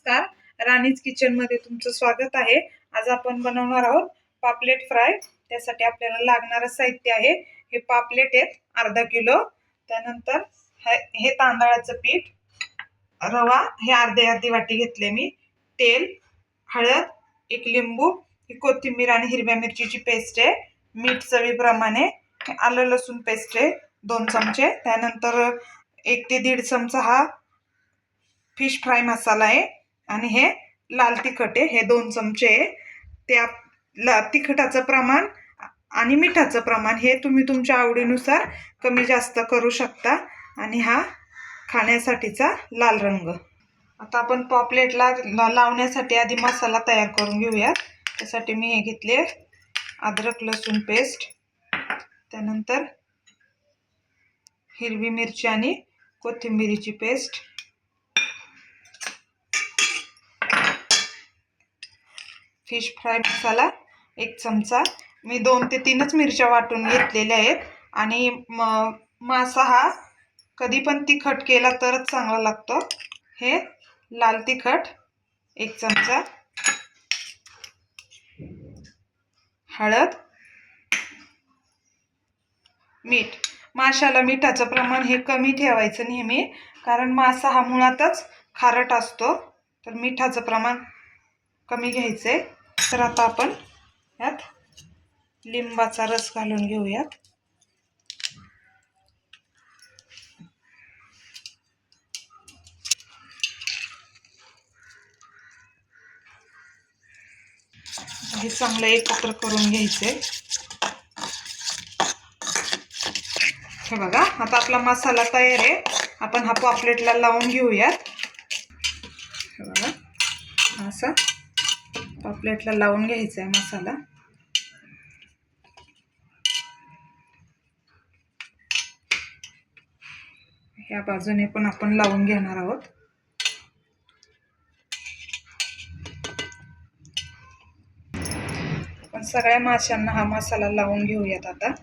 नमस्कार, राणीज किचन मध्ये तुमचं स्वागत आहे। आज आपण बनवणार आहोत पापलेट फ्राय। त्यासाठी आपल्याला लागणारे साहित्य आहे हे पापलेट आहेत अर्धा किलो, त्यानंतर हे तांदळाचं पीठ, रवा हे अर्धी वाटी घेतले मी, तेल, हळद, एक लिंबू, ही कोथिंबीर आणि हिरव्या मिरचीची पेस्ट आहे, मीठ चवीप्रमाणे, आलं लसूण पेस्ट आहे 2 चमचे, त्यानंतर 1 ते 1.5 चमचा हा फिश फ्राय मसाला आहे आणि हे लाल तिखट आहे, हे 2 चमचे आहे। त्या तिखटाचं प्रमाण आणि मिठाचं प्रमाण हे तुम्ही तुमच्या आवडीनुसार कमी जास्त करू शकता। आणि हा खाण्यासाठीचा लाल रंग। आता आपण पॉपलेटला लावण्यासाठी आधी मसाला तयार करून घेऊयात। त्यासाठी मी हे घेतले अद्रक लसूण पेस्ट, त्यानंतर हिरवी मिरची आणि कोथिंबीरीची पेस्ट, फिश फ्राय मसाला 1 चमचा, मी 2 ते 3च मिरच्या वाटून घेतलेल्या आहेत। आणि मासा हा कधी पण तिखट केला तरच चांगला लागतो। हे लाल तिखट 1 चमचा, हळद, मीठ। माशाला मिठाचं प्रमाण हे कमी ठेवायचं नेहमी, कारण मासा हा मुळातच खारट असतो, तर मिठाचं प्रमाण कमी घ्यायचंय। तर आता आपण यात लिंबाचा रस घालून घेऊयात। हे चांगलं एकत्र करून घ्यायचे। हे बघा, आता आपला मसाला तयार आहे। आपण हा पॉपलेटला लावून घेऊयात। हे बघा, असा पॉपलेटला लावून घ्यायचा आहे मसाला। या बाजूने पण आपण लावून घेणार आहोत। आपण सगळ्या माशांना हा मसाला लावून घेऊयात आता।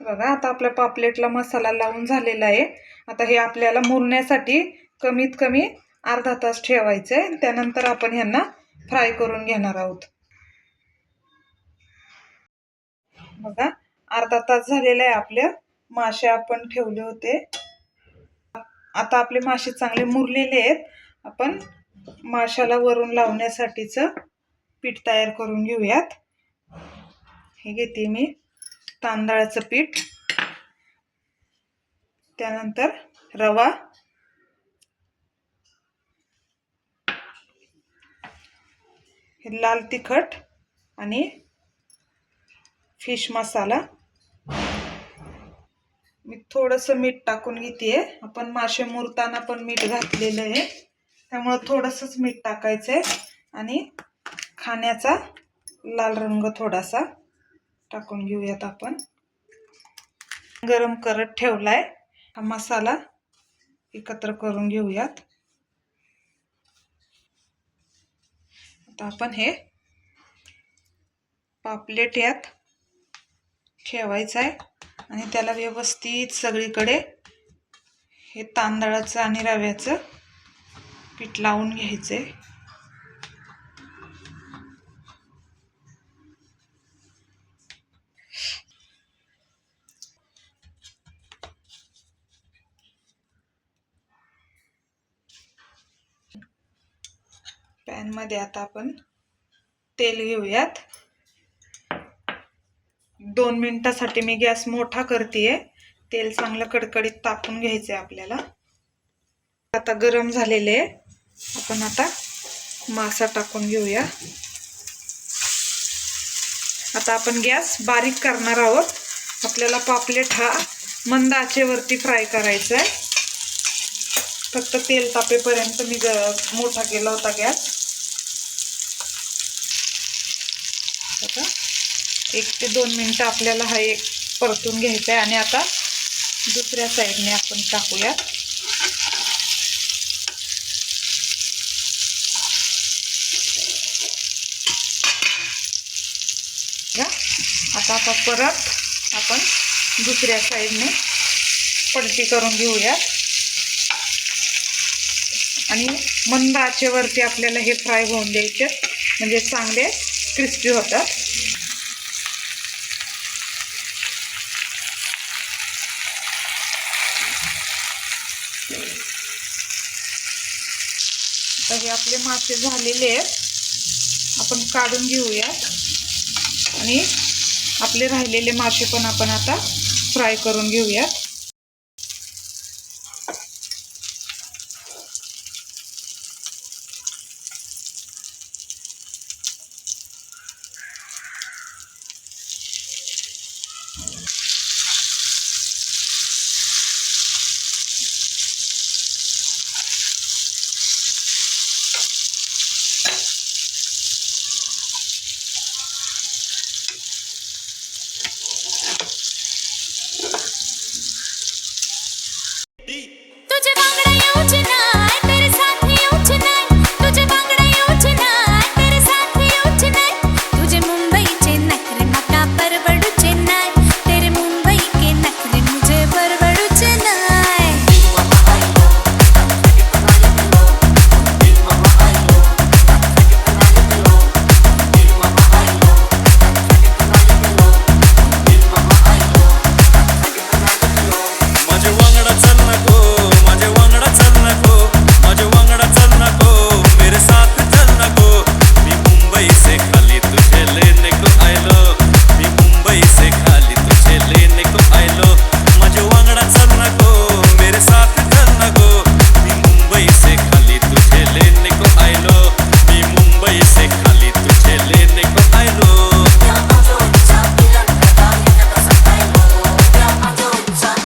बघा, आता आपल्या पापलेटला मसाला लावून झालेला आहे। आता हे आपल्याला मुरण्यासाठी कमीत कमी अर्धा तास ठेवायचे, त्यानंतर आपण यांना फ्राय करून घेणार आहोत। बघा, अर्धा तास झालेला आहे। आपले मासे आपण ठेवले होते, आता आपले मासे चांगले मुरलेले आहेत। आपण माशाला वरून लावण्यासाठीच पीठ तयार करून घेऊयात। हे घेते मी तांदळाचं पीठ, त्यानंतर रवा, हे लाल तिखट आणि फिश मसाला, मी थोडंसं मीठ टाकून घेते। आपण मासे मुरताना पण मीठ घातलेलं आहे, त्यामुळे थोडंसंच मीठ टाकायचंय। आणि खाण्याचा लाल रंग थोडासा टाकून घेऊयात। आपण गरम करत ठेवलाय, हा मसाला एकत्र करून घेऊयात। आता आपण हे पापलेट यात ठेवायचं आहे आणि त्याला व्यवस्थित सगळीकडे हे तांदळाचं आणि रव्याचं पीठ लावून घ्यायचंय। पॅन मध्ये आता आपण तेल घेऊयात। 2 मिनिटासाठी मी गॅस मोठा करतेय. तेल चांगलं कडकडीत तापून घ्यायचंय आपल्याला. आता गरम झालेले आपण आता मासा टाकून घेऊया. आता आपण गॅस बारीक करणार आहोत. आपल्याला पापलेट हा मंद आचेवरती फ्राय करायचा आहे. फक्त तेल तापेपर्यंत मी मोठा केला होता गॅस. आता 1 ते 2 मिनिटं आपल्याला हा एक परतून घ्यायचा आहे. आणि आता दुसऱ्या साईडने आपण टाकूया. आता परत आपण दुसऱ्या साईडने पलटी करून घेऊया. आणि मंद आचेवरती आपल्याला हे फ्राय होऊन द्यायचे, म्हणजे चांगले क्रिस्पी होतात. आता हे आपले मासे झालेले आहेत. आपण काढून घेऊया. आणि आपले राहिलेले मासे पण आपण आता फ्राय करून घेऊया.